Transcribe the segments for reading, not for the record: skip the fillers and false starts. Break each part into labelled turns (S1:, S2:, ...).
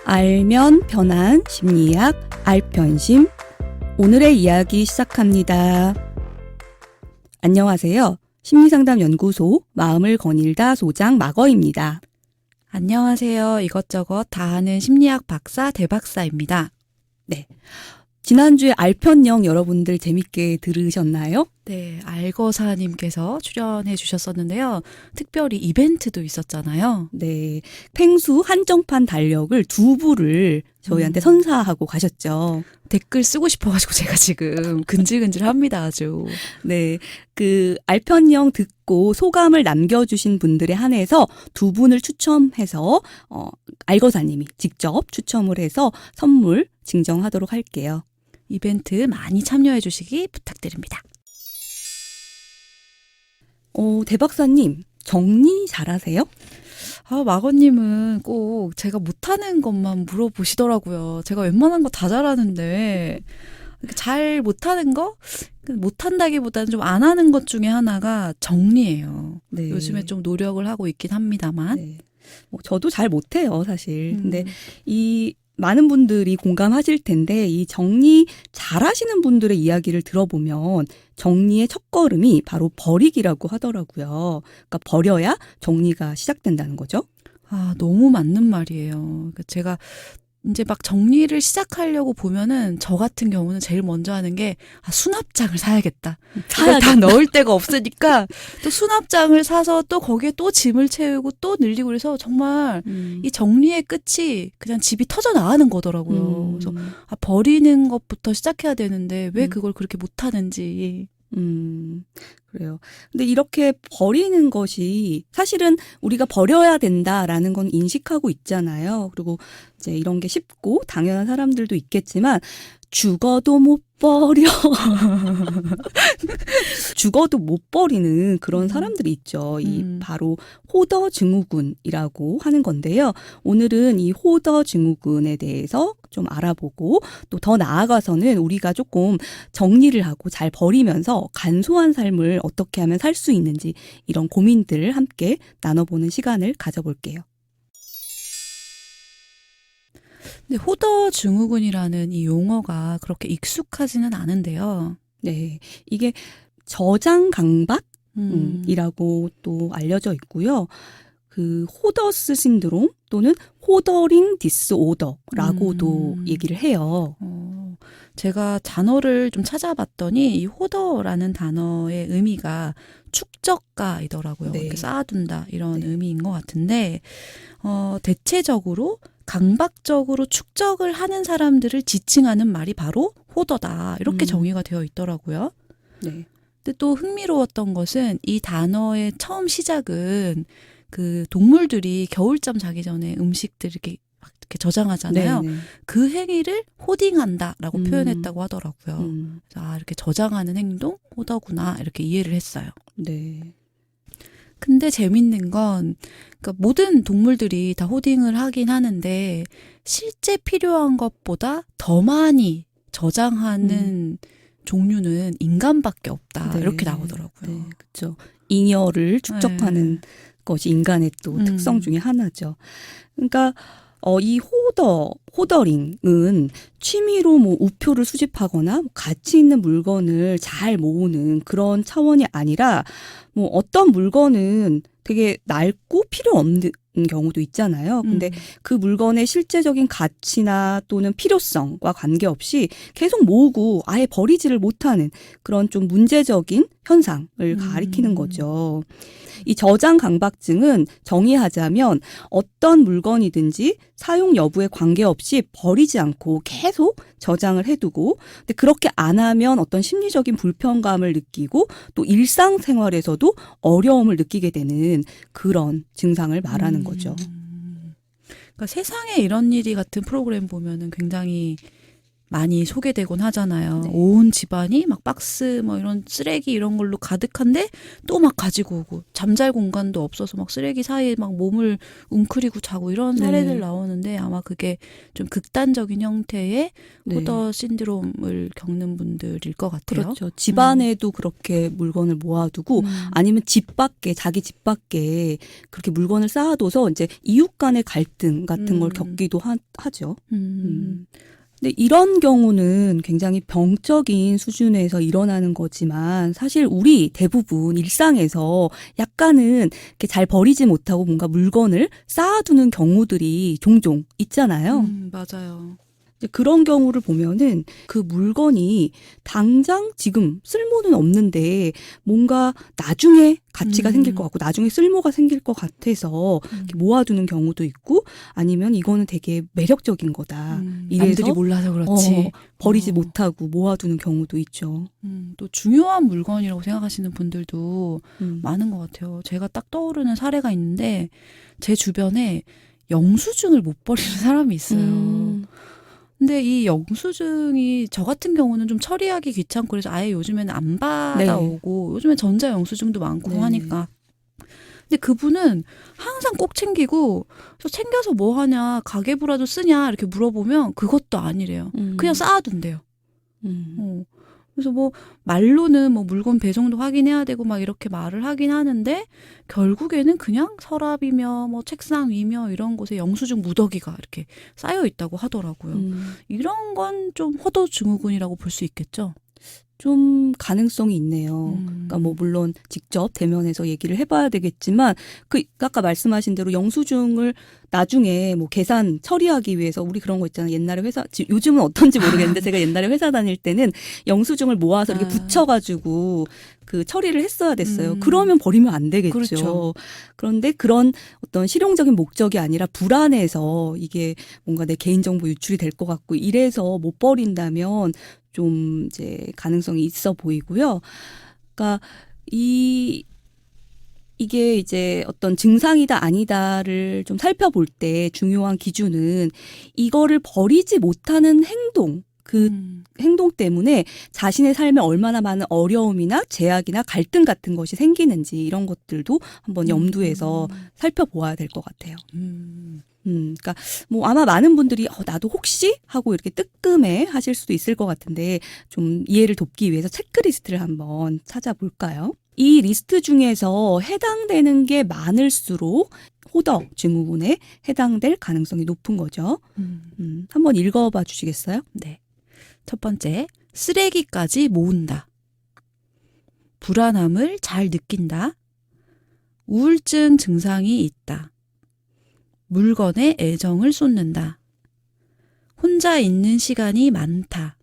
S1: 알면 편한 심리학 알편심 오늘의 이야기 시작합니다. 안녕하세요. 심리상담연구소 마음을 거닐다 소장 마거입니다.
S2: 안녕하세요. 이것저것 다 하는 심리학 박사 대박사입니다.
S1: 네. 지난주에 알편영 여러분들 재밌게 들으셨나요?
S2: 네, 알거사님께서 출연해 주셨었는데요. 특별히 이벤트도 있었잖아요.
S1: 네. 펭수 한정판 달력을 2부를 저희한테 선사하고 가셨죠.
S2: 댓글 쓰고 싶어가지고 제가 지금 근질근질합니다, 아주.
S1: 네. 그 알편영 듣고 소감을 남겨주신 분들에 한해서 2분을 추첨해서 알거사님이 직접 추첨을 해서 선물 증정하도록 할게요.
S2: 이벤트 많이 참여해 주시기 부탁드립니다.
S1: 대박사님, 정리 잘하세요?
S2: 마거님은 꼭 제가 못하는 것만 물어보시더라고요. 제가 웬만한 거 다 잘하는데 잘 못하는 거? 못한다기보다는 좀 안 하는 것 중에 하나가 정리예요.
S1: 네.
S2: 요즘에 좀 노력을 하고 있긴 합니다만.
S1: 네. 저도 잘 못해요, 사실. 근데 이 많은 분들이 공감하실 텐데 이 정리 잘하시는 분들의 이야기를 들어보면 정리의 첫걸음이 바로 버리기라고 하더라고요. 그러니까 버려야 정리가 시작된다는 거죠.
S2: 너무 맞는 말이에요. 그러니까 제가 이제 막 정리를 시작하려고 보면은 저 같은 경우는 제일 먼저 하는 게 수납장을 사야겠다. 이걸 다 넣을 데가 없으니까 또 수납장을 사서 또 거기에 또 짐을 채우고 또 늘리고 그래서 정말 이 정리의 끝이 그냥 집이 터져 나가는 거더라고요. 그래서 버리는 것부터 시작해야 되는데 왜 그걸 그렇게 못하는지.
S1: 그래요. 근데 이렇게 버리는 것이 사실은 우리가 버려야 된다라는 건 인식하고 있잖아요. 그리고 이제 이런 게 쉽고 당연한 사람들도 있겠지만 죽어도 못 버려. 죽어도 못 버리는 그런 사람들이 있죠. 이 바로 호더 증후군이라고 하는 건데요. 오늘은 이 호더 증후군에 대해서 좀 알아보고 또 더 나아가서는 우리가 조금 정리를 하고 잘 버리면서 간소한 삶을 어떻게 하면 살 수 있는지 이런 고민들을 함께 나눠보는 시간을 가져볼게요.
S2: 근데 호더 증후군이라는 이 용어가 그렇게 익숙하지는 않은데요.
S1: 네, 이게 저장 강박이라고 또 알려져 있고요. 그 호더스 신드롬 또는 호더링 디스오더라고도 얘기를 해요.
S2: 제가 단어를 좀 찾아봤더니 이 호더라는 단어의 의미가 축적가이더라고요.
S1: 네.
S2: 이렇게 쌓아둔다 이런
S1: 네.
S2: 의미인 것 같은데 대체적으로 강박적으로 축적을 하는 사람들을 지칭하는 말이 바로 호더다 이렇게 정의가 되어 있더라고요.
S1: 네.
S2: 근데 또 흥미로웠던 것은 이 단어의 처음 시작은 그 동물들이 겨울잠 자기 전에 음식들 이렇게 저장하잖아요.
S1: 네, 네.
S2: 그 행위를 호딩한다라고 표현했다고 하더라고요. 그래서 이렇게 저장하는 행동 호더구나 이렇게 이해를 했어요.
S1: 네.
S2: 근데 재밌는 건 그러니까 모든 동물들이 다 호딩을 하긴 하는데 실제 필요한 것보다 더 많이 저장하는 종류는 인간밖에 없다.
S1: 네.
S2: 이렇게 나오더라고요.
S1: 네, 그렇죠. 잉여를 축적하는 것이 인간의 또 특성 중에 하나죠. 그러니까 이 호더링은 취미로 뭐 우표를 수집하거나 가치 있는 물건을 잘 모으는 그런 차원이 아니라 뭐 어떤 물건은 되게 낡고 필요 없는 경우도 있잖아요. 근데 그 물건의 실제적인 가치나 또는 필요성과 관계없이 계속 모으고 아예 버리지를 못하는 그런 좀 문제적인 현상을 가리키는 거죠. 이 저장 강박증은 정의하자면 어떤 물건이든지 사용 여부에 관계없이 버리지 않고 계속 저장을 해두고 근데 그렇게 안 하면 어떤 심리적인 불편감을 느끼고 또 일상생활에서도 어려움을 느끼게 되는 그런 증상을 말하는 거죠.
S2: 그러니까 세상에 이런 일이 같은 프로그램 보면은 굉장히 많이 소개되곤 하잖아요.
S1: 네.
S2: 온 집안이 막 박스 뭐 이런 쓰레기 이런 걸로 가득한데 또 막 가지고 오고 잠잘 공간도 없어서 막 쓰레기 사이에 막 몸을 웅크리고 자고 이런 사례들
S1: 네.
S2: 나오는데 아마 그게 좀 극단적인 형태의
S1: 네.
S2: 호더 신드롬을 겪는 분들일 것 같아요.
S1: 그렇죠. 집안에도 그렇게 물건을 모아두고 아니면 집 밖에 자기 집 밖에 그렇게 물건을 쌓아둬서 이제 이웃 간의 갈등 같은 걸 겪기도 하죠. 근데 이런 경우는 굉장히 병적인 수준에서 일어나는 거지만 사실 우리 대부분 일상에서 약간은 이렇게 잘 버리지 못하고 뭔가 물건을 쌓아두는 경우들이 종종 있잖아요.
S2: 맞아요.
S1: 이제 그런 경우를 보면은 그 물건이 당장 지금 쓸모는 없는데 뭔가 나중에 가치가 생길 것 같고 나중에 쓸모가 생길 것 같아서 이렇게 모아두는 경우도 있고 아니면 이거는 되게 매력적인 거다. 이래서
S2: 남들이 몰라서 그렇지.
S1: 버리지 못하고 모아두는 경우도 있죠.
S2: 또 중요한 물건이라고 생각하시는 분들도
S1: 음.
S2: 많은 것 같아요. 제가 딱 떠오르는 사례가 있는데 제 주변에 영수증을 못 버리는 사람이 있어요. 근데 이 영수증이 저 같은 경우는 좀 처리하기 귀찮고 그래서 아예 요즘에는 안 받아오고 요즘에 전자 영수증도 많고
S1: 네.
S2: 하니까. 근데 그분은 항상 꼭 챙기고 저 챙겨서 뭐 하냐 가계부라도 쓰냐 이렇게 물어보면 그것도 아니래요. 그냥 쌓아둔대요. 그래서 뭐 말로는 뭐 물건 배송도 확인해야 되고 막 이렇게 말을 하긴 하는데 결국에는 그냥 서랍이며 뭐 책상 위며 이런 곳에 영수증 무더기가 이렇게 쌓여 있다고 하더라고요. 이런 건 좀 호도증후군이라고 볼 수 있겠죠.
S1: 좀 가능성이 있네요. 그러니까 뭐 물론 직접 대면해서 얘기를 해봐야 되겠지만 그 아까 말씀하신 대로 영수증을 나중에 뭐 계산 처리하기 위해서 우리 그런 거 있잖아요. 옛날에 요즘은 어떤지 모르겠는데 제가 옛날에 회사 다닐 때는 영수증을 모아서 이렇게 붙여가지고 그 처리를 했어야 됐어요. 그러면 버리면 안 되겠죠.
S2: 그렇죠.
S1: 그런데 그런 어떤 실용적인 목적이 아니라 불안해서 이게 뭔가 내 개인정보 유출이 될 것 같고 이래서 못 버린다면 좀 이제 가능성이 있어 보이고요. 그러니까 이게 이제 어떤 증상이다 아니다를 좀 살펴볼 때 중요한 기준은 이거를 버리지 못하는 행동, 그 행동 때문에 자신의 삶에 얼마나 많은 어려움이나 제약이나 갈등 같은 것이 생기는지 이런 것들도 한번 염두에서 살펴보아야 될 것 같아요. 그러니까 뭐 아마 많은 분들이 나도 혹시 하고 이렇게 뜨끔해 하실 수도 있을 것 같은데 좀 이해를 돕기 위해서 체크리스트를 한번 찾아볼까요? 이 리스트 중에서 해당되는 게 많을수록 호더 증후군에 해당될 가능성이 높은 거죠. 한번 읽어봐 주시겠어요?
S2: 네. 첫 번째, 쓰레기까지 모은다. 불안함을 잘 느낀다. 우울증 증상이 있다. 물건에 애정을 쏟는다. 혼자 있는 시간이 많다.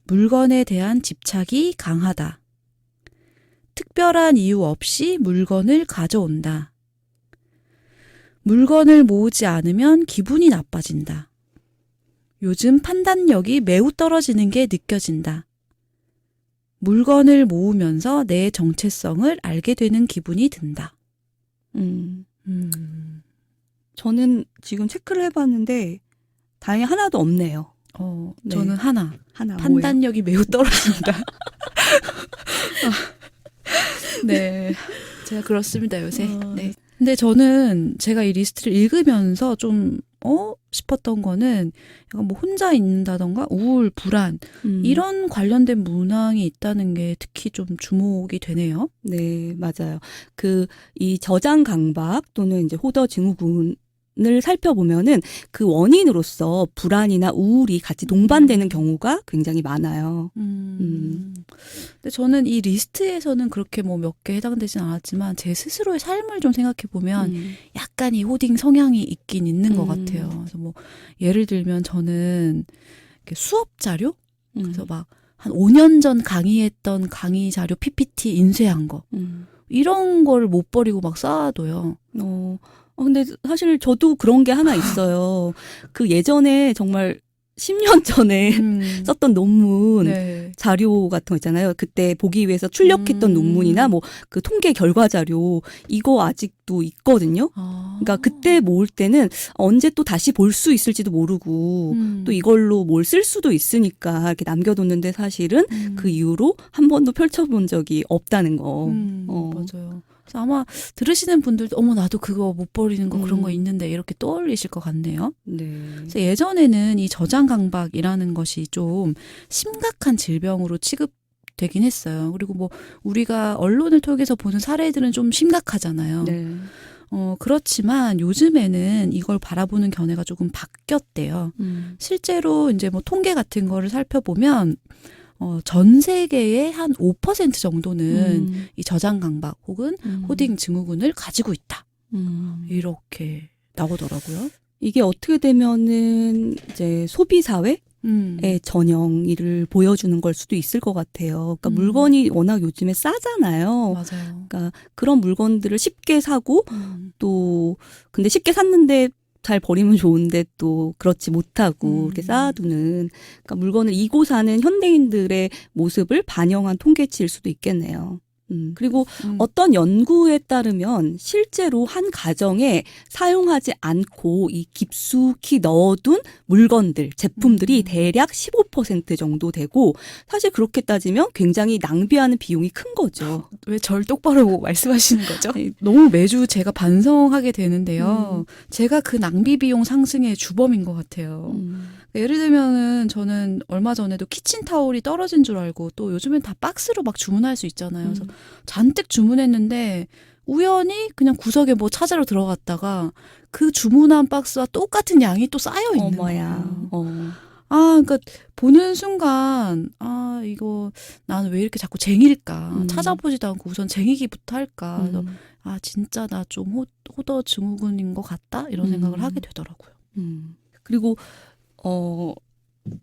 S2: 물건에 대한 집착이 강하다. 특별한 이유 없이 물건을 가져온다. 물건을 모으지 않으면 기분이 나빠진다. 요즘 판단력이 매우 떨어지는 게 느껴진다. 물건을 모으면서 내 정체성을 알게 되는 기분이 든다.
S1: 저는 지금 체크를 해봤는데 다행히 하나도 없네요. 네.
S2: 저는 하나
S1: 뭐예요?
S2: 판단력이 매우 떨어진다. 네, 제가 그렇습니다 요새. 네. 근데 저는 제가 이 리스트를 읽으면서 좀 싶었던 거는 약간 뭐 혼자 있는다던가 우울, 불안 이런 관련된 문항이 있다는 게 특히 좀 주목이 되네요.
S1: 네, 맞아요. 이 저장 강박 또는 이제 호더 증후군을 살펴보면은 그 원인으로서 불안이나 우울이 같이 동반되는 경우가 굉장히 많아요.
S2: 근데 저는 이 리스트에서는 그렇게 뭐 몇 개 해당되진 않았지만 제 스스로의 삶을 좀 생각해 보면 약간 이 호딩 성향이 있긴 있는 것 같아요. 그래서 뭐 예를 들면 저는 이렇게 수업 자료 그래서 막 한 5년 전 강의했던 강의 자료 PPT 인쇄한 거 이런 거를 못 버리고 막 쌓아둬요.
S1: 근데 사실 저도 그런 게 하나 있어요. 그 예전에 정말 10년 전에 썼던 논문
S2: 네.
S1: 자료 같은 거 있잖아요. 그때 보기 위해서 출력했던 논문이나 뭐 그 통계 결과 자료 이거 아직도 있거든요. 그러니까 그때 모을 때는 언제 또 다시 볼 수 있을지도 모르고 또 이걸로 뭘 쓸 수도 있으니까 이렇게 남겨뒀는데 사실은 그 이후로 한 번도 펼쳐본 적이 없다는 거.
S2: 맞아요. 그래서 아마 들으시는 분들도 어머 나도 그거 못 버리는 거 그런 거 있는데 이렇게 떠올리실 것 같네요.
S1: 네.
S2: 그래서 예전에는 이 저장 강박이라는 것이 좀 심각한 질병으로 취급되긴 했어요. 그리고 뭐 우리가 언론을 통해서 보는 사례들은 좀 심각하잖아요.
S1: 네.
S2: 그렇지만 요즘에는 이걸 바라보는 견해가 조금 바뀌었대요. 실제로 이제 뭐 통계 같은 거를 살펴보면 전 세계의 한 5% 정도는 이 저장 강박 혹은 호딩 증후군을 가지고 있다. 이렇게 나오더라고요.
S1: 이게 어떻게 되면은 이제 소비 사회의 전형을 보여주는 걸 수도 있을 것 같아요. 그러니까 물건이 워낙 요즘에 싸잖아요.
S2: 맞아요.
S1: 그러니까 그런 물건들을 쉽게 사고 또 근데 쉽게 샀는데 잘 버리면 좋은데 또 그렇지 못하고 이렇게 쌓아두는 그러니까 물건을 이고 사는 현대인들의 모습을 반영한 통계치일 수도 있겠네요. 그리고 어떤 연구에 따르면 실제로 한 가정에 사용하지 않고 이 깊숙이 넣어둔 물건들, 제품들이 대략 15% 정도 되고 사실 그렇게 따지면 굉장히 낭비하는 비용이 큰 거죠.
S2: 왜 절 똑바로 말씀하시는 거죠? 너무 매주 제가 반성하게 되는데요. 제가 그 낭비 비용 상승의 주범인 것 같아요. 예를 들면은 저는 얼마 전에도 키친타올이 떨어진 줄 알고 또 요즘엔 다 박스로 막 주문할 수 있잖아요. 그래서 잔뜩 주문했는데 우연히 그냥 구석에 뭐 찾으러 들어갔다가 그 주문한 박스와 똑같은 양이 또 쌓여 있는 거예요. 그러니까 보는 순간 이거 나는 왜 이렇게 자꾸 쟁일까? 찾아보지도 않고 우선 쟁이기부터 할까? 그래서 진짜 나 좀 호더 증후군인 것 같다? 이런 생각을 하게 되더라고요.
S1: 그리고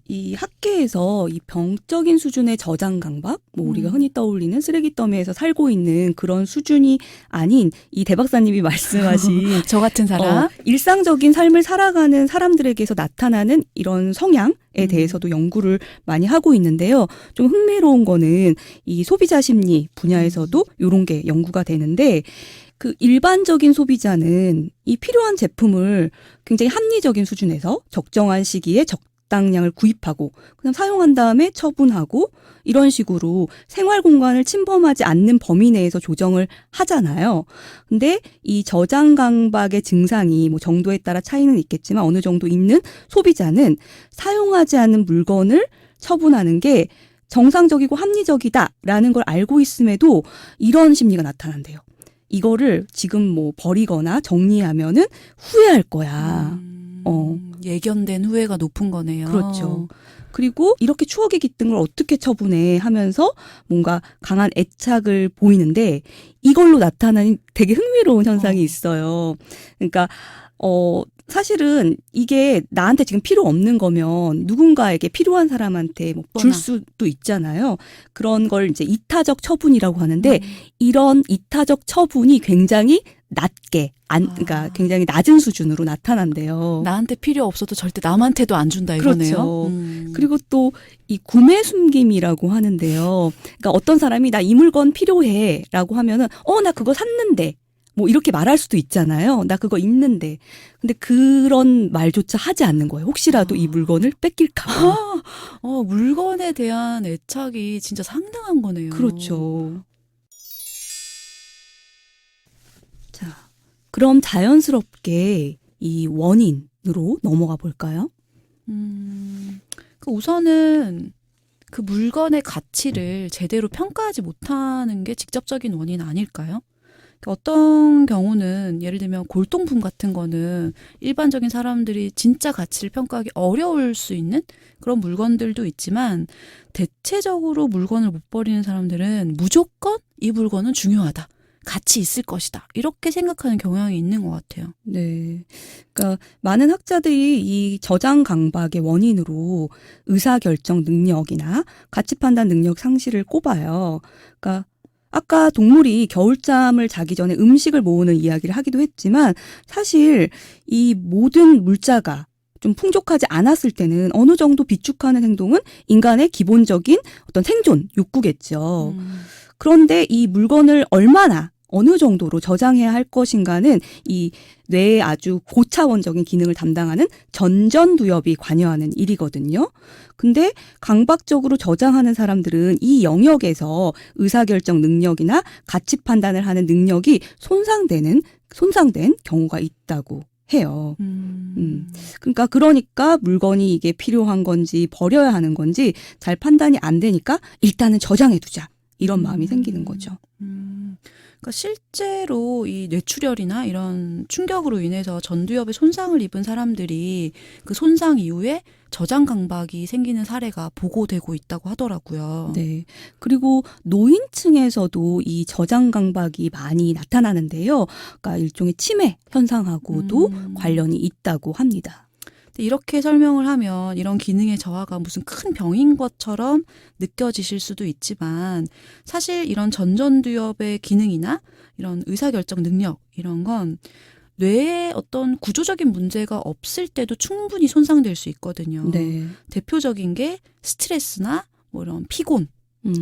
S1: 이 학계에서 이 병적인 수준의 저장 강박, 뭐 우리가 흔히 떠올리는 쓰레기 더미에서 살고 있는 그런 수준이 아닌 이 대박사님이 말씀하신
S2: 저 같은 사람
S1: 일상적인 삶을 살아가는 사람들에게서 나타나는 이런 성향에 대해서도 연구를 많이 하고 있는데요. 좀 흥미로운 거는 이 소비자 심리 분야에서도 이런 게 연구가 되는데 그 일반적인 소비자는 이 필요한 제품을 굉장히 합리적인 수준에서 적정한 시기에 적당량을 구입하고 그냥 사용한 다음에 처분하고 이런 식으로 생활 공간을 침범하지 않는 범위 내에서 조정을 하잖아요. 근데 이 저장 강박의 증상이 뭐 정도에 따라 차이는 있겠지만 어느 정도 있는 소비자는 사용하지 않은 물건을 처분하는 게 정상적이고 합리적이다라는 걸 알고 있음에도 이런 심리가 나타난대요. 이거를 지금 뭐 버리거나 정리하면은 후회할 거야.
S2: 예견된 후회가 높은 거네요.
S1: 그렇죠. 그리고 이렇게 추억이 깃든 걸 어떻게 처분해 하면서 뭔가 강한 애착을 보이는데 이걸로 나타나는 되게 흥미로운 현상이 있어요. 그러니까 사실은 이게 나한테 지금 필요 없는 거면 누군가에게 필요한 사람한테 뭐 줄 수도 있잖아요. 그런 걸 이제 이타적 처분이라고 하는데 이런 이타적 처분이 굉장히 낮게 그러니까 굉장히 낮은 수준으로 나타난대요.
S2: 나한테 필요 없어도 절대 남한테도 안 준다 이거네요.
S1: 그렇죠. 그리고 또 이 구매 숨김이라고 하는데요. 그러니까 어떤 사람이 나 이 물건 필요해라고 하면은 나 그거 샀는데 뭐 이렇게 말할 수도 있잖아요. 나 그거 있는데. 근데 그런 말조차 하지 않는 거예요. 혹시라도 이 물건을 뺏길까 봐.
S2: 물건에 대한 애착이 진짜 상당한 거네요.
S1: 그렇죠. 자, 그럼 자연스럽게 이 원인으로 넘어가 볼까요?
S2: 우선은 그 물건의 가치를 제대로 평가하지 못하는 게 직접적인 원인 아닐까요? 어떤 경우는 예를 들면 골동품 같은 거는 일반적인 사람들이 진짜 가치를 평가하기 어려울 수 있는 그런 물건들도 있지만 대체적으로 물건을 못 버리는 사람들은 무조건 이 물건은 중요하다. 가치 있을 것이다. 이렇게 생각하는 경향이 있는 것 같아요.
S1: 네. 그러니까 많은 학자들이 이 저장 강박의 원인으로 의사결정 능력이나 가치 판단 능력 상실을 꼽아요. 그러니까 아까 동물이 겨울잠을 자기 전에 음식을 모으는 이야기를 하기도 했지만 사실 이 모든 물자가 좀 풍족하지 않았을 때는 어느 정도 비축하는 행동은 인간의 기본적인 어떤 생존 욕구겠죠. 그런데 이 물건을 얼마나 어느 정도로 저장해야 할 것인가는 이 뇌의 아주 고차원적인 기능을 담당하는 전전두엽이 관여하는 일이거든요. 근데 강박적으로 저장하는 사람들은 이 영역에서 의사결정 능력이나 가치 판단을 하는 능력이 손상된 경우가 있다고 해요. 그러니까 물건이 이게 필요한 건지 버려야 하는 건지 잘 판단이 안 되니까 일단은 저장해두자. 이런 마음이 생기는 거죠.
S2: 그러니까 실제로 이 뇌출혈이나 이런 충격으로 인해서 전두엽에 손상을 입은 사람들이 그 손상 이후에 저장 강박이 생기는 사례가 보고되고 있다고 하더라고요.
S1: 네. 그리고 노인층에서도 이 저장 강박이 많이 나타나는데요. 그러니까 일종의 치매 현상하고도 관련이 있다고 합니다.
S2: 이렇게 설명을 하면 이런 기능의 저하가 무슨 큰 병인 것처럼 느껴지실 수도 있지만 사실 이런 전전두엽의 기능이나 이런 의사결정 능력 이런 건 뇌에 어떤 구조적인 문제가 없을 때도 충분히 손상될 수 있거든요.
S1: 네.
S2: 대표적인 게 스트레스나 뭐 이런 피곤,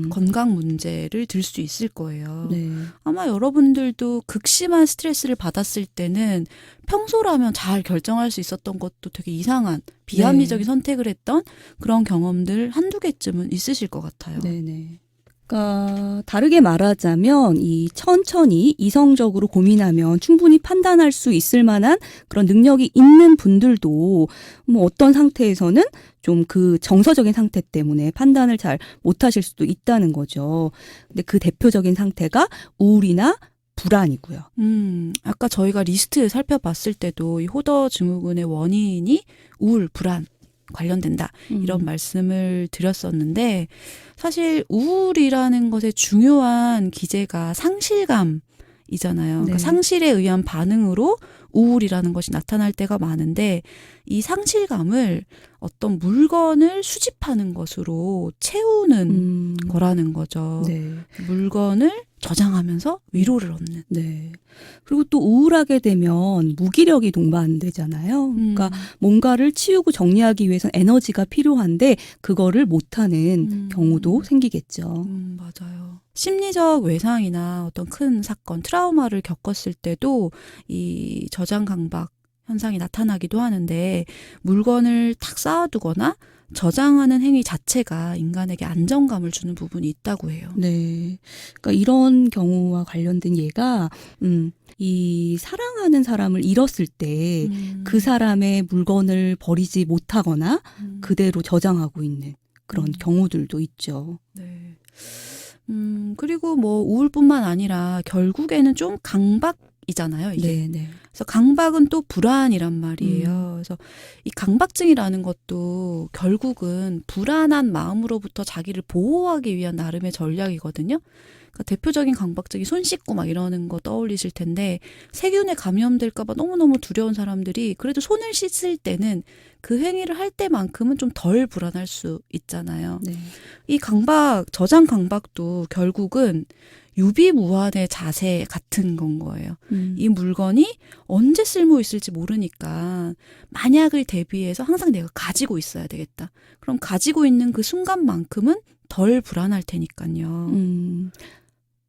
S2: 건강 문제를 들 수 있을 거예요.
S1: 네.
S2: 아마 여러분들도 극심한 스트레스를 받았을 때는 평소라면 잘 결정할 수 있었던 것도 되게 이상한 비합리적인 선택을 했던 그런 경험들 한두 개쯤은 있으실 것 같아요.
S1: 네네. 그러니까 다르게 말하자면 이 천천히 이성적으로 고민하면 충분히 판단할 수 있을 만한 그런 능력이 있는 분들도 뭐 어떤 상태에서는 좀 그 정서적인 상태 때문에 판단을 잘 못하실 수도 있다는 거죠. 근데 그 대표적인 상태가 우울이나 불안이고요.
S2: 아까 저희가 리스트 살펴봤을 때도 이 호더 증후군의 원인이 우울, 불안 관련된다. 이런 말씀을 드렸었는데 사실 우울이라는 것의 중요한 기제가 상실감이잖아요.
S1: 네.
S2: 그러니까 상실에 의한 반응으로 우울이라는 것이 나타날 때가 많은데 이 상실감을 어떤 물건을 수집하는 것으로 채우는 거라는 거죠.
S1: 네.
S2: 물건을 저장하면서 위로를 얻는.
S1: 네. 그리고 또 우울하게 되면 무기력이 동반되잖아요. 그러니까 뭔가를 치우고 정리하기 위해서는 에너지가 필요한데 그거를 못하는 경우도 생기겠죠.
S2: 맞아요. 심리적 외상이나 어떤 큰 사건, 트라우마를 겪었을 때도 이 저장 강박 현상이 나타나기도 하는데 물건을 탁 쌓아두거나 저장하는 행위 자체가 인간에게 안정감을 주는 부분이 있다고 해요.
S1: 네. 그러니까 이런 경우와 관련된 예가 이 사랑하는 사람을 잃었을 때 그 사람의 물건을 버리지 못하거나 그대로 저장하고 있는 그런 경우들도 있죠.
S2: 네. 그리고 뭐 우울뿐만 아니라 결국에는 좀 강박이잖아요, 이게.
S1: 네, 네.
S2: 그래서 강박은 또 불안이란 말이에요. 그래서 이 강박증이라는 것도 결국은 불안한 마음으로부터 자기를 보호하기 위한 나름의 전략이거든요. 그러니까 대표적인 강박증이 손 씻고 막 이러는 거 떠올리실 텐데 세균에 감염될까 봐 너무너무 두려운 사람들이 그래도 손을 씻을 때는 그 행위를 할 때만큼은 좀 덜 불안할 수 있잖아요.
S1: 네.
S2: 이 강박, 저장 강박도 결국은 유비무환의 자세 같은 건 거예요. 이 물건이 언제 쓸모 있을지 모르니까 만약을 대비해서 항상 내가 가지고 있어야 되겠다. 그럼 가지고 있는 그 순간만큼은 덜 불안할 테니까요.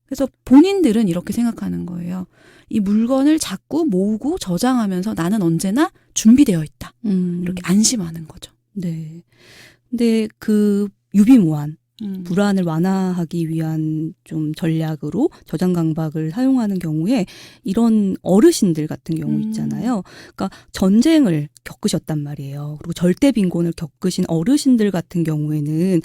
S2: 그래서 본인들은 이렇게 생각하는 거예요. 이 물건을 자꾸 모으고 저장하면서 나는 언제나 준비되어 있다. 이렇게 안심하는 거죠.
S1: 네. 근데 그 유비무환 불안을 완화하기 위한 좀 전략으로 저장 강박을 사용하는 경우에 이런 어르신들 같은 경우 있잖아요. 그러니까 전쟁을 겪으셨단 말이에요. 그리고 절대 빈곤을 겪으신 어르신들 같은 경우에는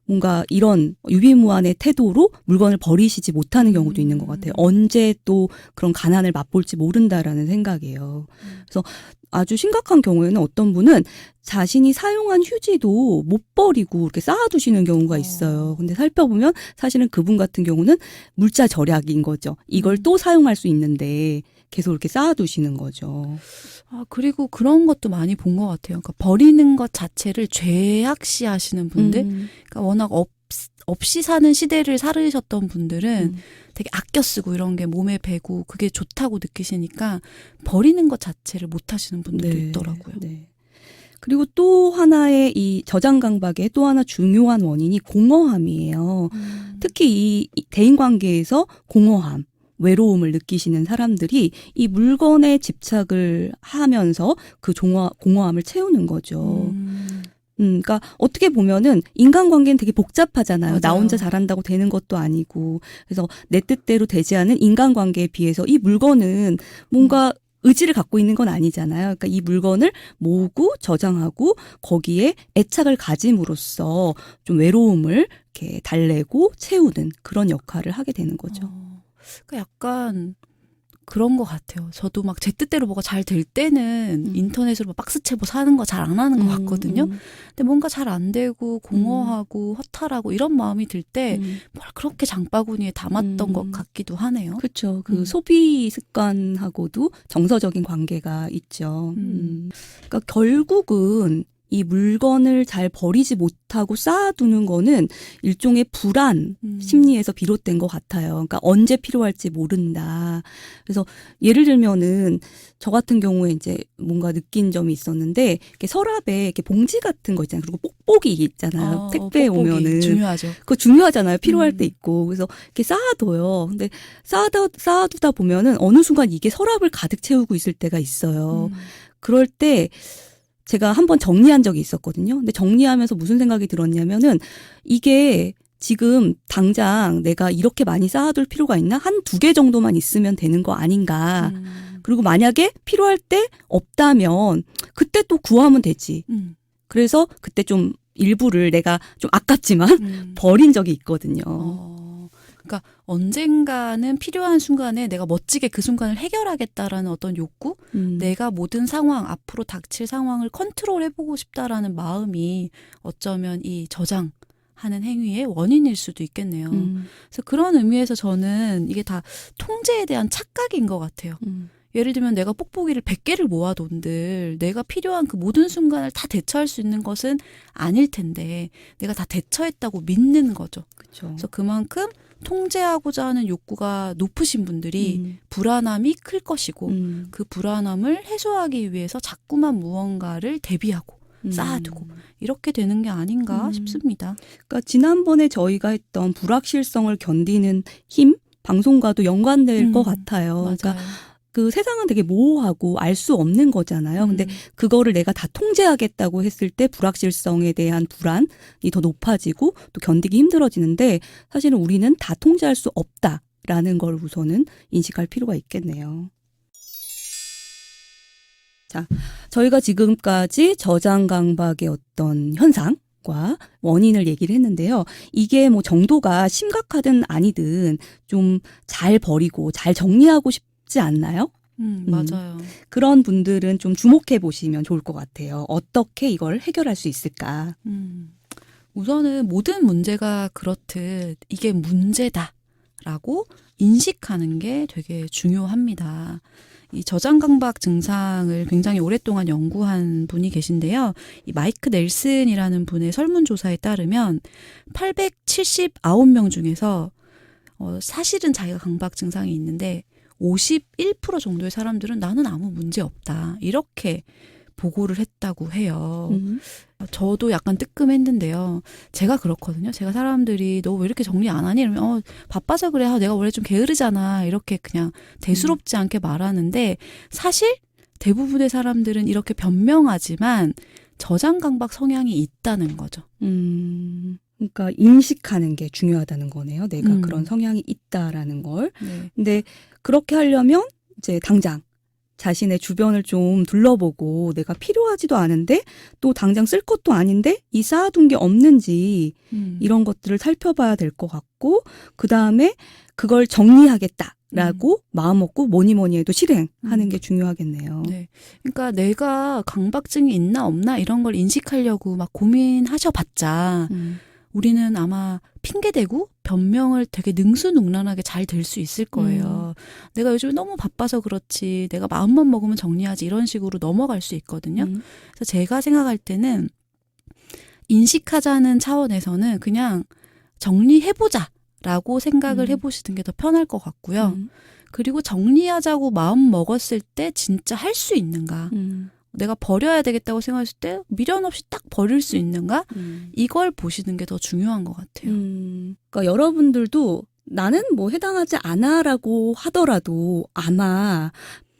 S1: 뭔가 이런 유비무환의 태도로 물건을 버리시지 못하는 경우도 있는 것 같아요. 언제 또 그런 가난을 맛볼지 모른다라는 생각이에요. 그래서 아주 심각한 경우에는 어떤 분은 자신이 사용한 휴지도 못 버리고 이렇게 쌓아두시는 경우가 있어요. 근데 살펴보면 사실은 그분 같은 경우는 물자 절약인 거죠. 이걸 또 사용할 수 있는데 계속 이렇게 쌓아두시는 거죠.
S2: 아, 그리고 그런 것도 많이 본 것 같아요. 그러니까 버리는 것 자체를 죄악시 하시는 분들, 그러니까 워낙 없이 사는 시대를 살으셨던 분들은 되게 아껴 쓰고 이런 게 몸에 배고 그게 좋다고 느끼시니까 버리는 것 자체를 못 하시는 분들도
S1: 네,
S2: 있더라고요.
S1: 네. 그리고 또 하나의 이 저장 강박의 또 하나 중요한 원인이 공허함이에요. 특히 이 대인관계에서 공허함, 외로움을 느끼시는 사람들이 이 물건에 집착을 하면서 그 공허함을 채우는 거죠. 그러니까 어떻게 보면은 인간관계는 되게 복잡하잖아요. 나
S2: 맞아요.
S1: 혼자 잘한다고 되는 것도 아니고. 그래서 내 뜻대로 되지 않은 인간관계에 비해서 이 물건은 뭔가 의지를 갖고 있는 건 아니잖아요. 그러니까 이 물건을 모으고 저장하고 거기에 애착을 가짐으로써 좀 외로움을 이렇게 달래고 채우는 그런 역할을 하게 되는 거죠.
S2: 그러니까 약간 그런 것 같아요. 저도 막 제 뜻대로 뭐가 잘 될 때는 인터넷으로 막 박스채보 사는 거 잘 안 하는 것 같거든요. 근데 뭔가 잘 안 되고 공허하고 허탈하고 이런 마음이 들 때 뭘 그렇게 장바구니에 담았던 것 같기도 하네요.
S1: 그렇죠. 그 소비 습관하고도 정서적인 관계가 있죠. 그러니까 결국은 이 물건을 잘 버리지 못하고 쌓아두는 거는 일종의 불안 심리에서 비롯된 것 같아요. 그러니까 언제 필요할지 모른다. 그래서 예를 들면은 저 같은 경우에 이제 뭔가 느낀 점이 있었는데 이렇게 서랍에 이렇게 봉지 같은 거 있잖아요. 그리고 뽁뽁이 있잖아요. 택배에
S2: 뽁뽁이
S1: 오면은
S2: 중요하죠.
S1: 그거 중요하잖아요. 필요할 때 있고. 그래서 이렇게 쌓아둬요. 근데 쌓아두다 보면은 어느 순간 이게 서랍을 가득 채우고 있을 때가 있어요. 그럴 때 제가 한번 정리한 적이 있었거든요. 근데 정리하면서 무슨 생각이 들었냐면은 이게 지금 당장 내가 이렇게 많이 쌓아둘 필요가 있나? 한 2개 정도만 있으면 되는 거 아닌가? 그리고 만약에 필요할 때 없다면 그때 또 구하면 되지. 그래서 그때 좀 일부를 내가 좀 아깝지만 버린 적이 있거든요.
S2: 그러니까 언젠가는 필요한 순간에 내가 멋지게 그 순간을 해결하겠다라는 어떤 욕구, 내가 모든 상황, 앞으로 닥칠 상황을 컨트롤해보고 싶다라는 마음이 어쩌면 이 저장하는 행위의 원인일 수도 있겠네요. 그래서 그런 의미에서 저는 이게 다 통제에 대한 착각인 것 같아요. 예를 들면 내가 뽁뽁이를 100개를 모아둔들 내가 필요한 그 모든 순간을 다 대처할 수 있는 것은 아닐 텐데 내가 다 대처했다고 믿는 거죠.
S1: 그렇죠.
S2: 그래서 그만큼 통제하고자 하는 욕구가 높으신 분들이 불안함이 클 것이고 그 불안함을 해소하기 위해서 자꾸만 무언가를 대비하고 쌓아두고 이렇게 되는 게 아닌가 싶습니다.
S1: 그러니까 지난번에 저희가 했던 불확실성을 견디는 힘 방송과도 연관될 것 같아요.
S2: 맞아요.
S1: 그러니까 그 세상은 되게 모호하고 알 수 없는 거잖아요. 근데 그거를 내가 다 통제하겠다고 했을 때 불확실성에 대한 불안이 더 높아지고 또 견디기 힘들어지는데 사실은 우리는 다 통제할 수 없다라는 걸 우선은 인식할 필요가 있겠네요. 자, 저희가 지금까지 저장 강박의 어떤 현상과 원인을 얘기를 했는데요. 이게 뭐 정도가 심각하든 아니든 좀 잘 버리고 잘 정리하고 싶지 않나요?
S2: 맞아요.
S1: 그런 분들은 좀 주목해 보시면 좋을 것 같아요. 어떻게 이걸 해결할 수 있을까?
S2: 우선은 모든 문제가 그렇듯 이게 문제다라고 인식하는 게 되게 중요합니다. 이 저장 강박 증상을 굉장히 오랫동안 연구한 분이 계신데요. 이 마이크 넬슨이라는 분의 설문조사에 따르면 879명 중에서 사실은 자기가 강박 증상이 있는데 51% 정도의 사람들은 나는 아무 문제 없다. 이렇게 보고를 했다고 해요. 저도 약간 뜨끔했는데요. 제가 그렇거든요. 제가 사람들이 너 왜 이렇게 정리 안 하니? 이러면 바빠서 그래. 내가 원래 좀 게으르잖아. 이렇게 그냥 대수롭지 않게 말하는데 사실 대부분의 사람들은 이렇게 변명하지만 저장 강박 성향이 있다는 거죠.
S1: 그러니까 인식하는 게 중요하다는 거네요. 내가 그런 성향이 있다라는 걸.
S2: 네.
S1: 근데 그렇게 하려면 이제 당장 자신의 주변을 좀 둘러보고 내가 필요하지도 않은데 또 당장 쓸 것도 아닌데 이 쌓아둔 게 없는지 이런 것들을 살펴봐야 될 것 같고 그다음에 그걸 정리하겠다라고 마음 먹고 뭐니 해도 실행하는 게 중요하겠네요.
S2: 네. 그러니까 내가 강박증이 있나 없나 이런 걸 인식하려고 막 고민하셔봤자 우리는 아마 핑계대고 변명을 되게 능수능란하게 잘 될 수 있을 거예요. 내가 요즘 너무 바빠서 그렇지 내가 마음만 먹으면 정리하지 이런 식으로 넘어갈 수 있거든요. 그래서 제가 생각할 때는 인식하자는 차원에서는 그냥 정리해보자라고 생각을 해보시는 게 더 편할 것 같고요. 그리고 정리하자고 마음 먹었을 때 진짜 할 수 있는가. 내가 버려야 되겠다고 생각했을 때 미련 없이 딱 버릴 수 있는가? 이걸 보시는 게 더 중요한 것 같아요.
S1: 그러니까 여러분들도 나는 뭐 해당하지 않아라고 하더라도 아마